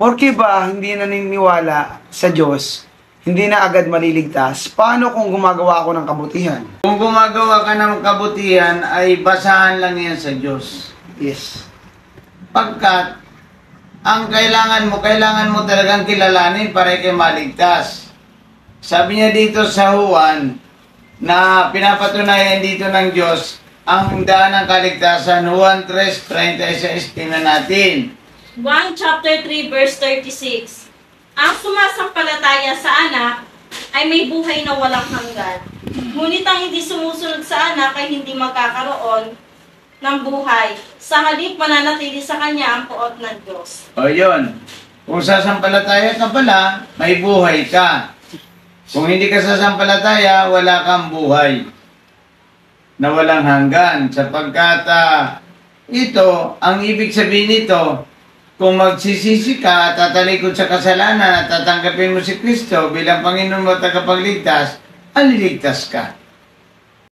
Porke ba hindi naniniwala sa Diyos, hindi na agad maliligtas? Paano kung gumagawa ako ng kabutihan? Kung gumagawa ka ng kabutihan, ay basahan lang yan sa Diyos. Yes. Pagkat, ang kailangan mo talagang kilalanin para kayo maligtas. Sabi niya dito sa Juan, na pinapatunayan dito ng Diyos, ang daan ng kaligtasan, Juan 3:36, tingnan natin. 1 chapter 3 verse 36. Ang sumasampalataya sa anak ay may buhay na walang hanggan. Ngunit ang hindi sumusunod sa anak ay hindi magkakaroon ng buhay. Sa halip mananatili sa kanya ang puot ng Diyos. O yun, kung sasampalataya ka pala, may buhay ka. Kung hindi ka sasampalataya, wala kang buhay na walang hanggan. Sapagkat ito, ang ibig sabihin nito, kung magsisisi ka at tatalikod sa kasalanan at tatanggapin mo si Kristo bilang Panginoon mo at tagapagligtas, aliligtas ka.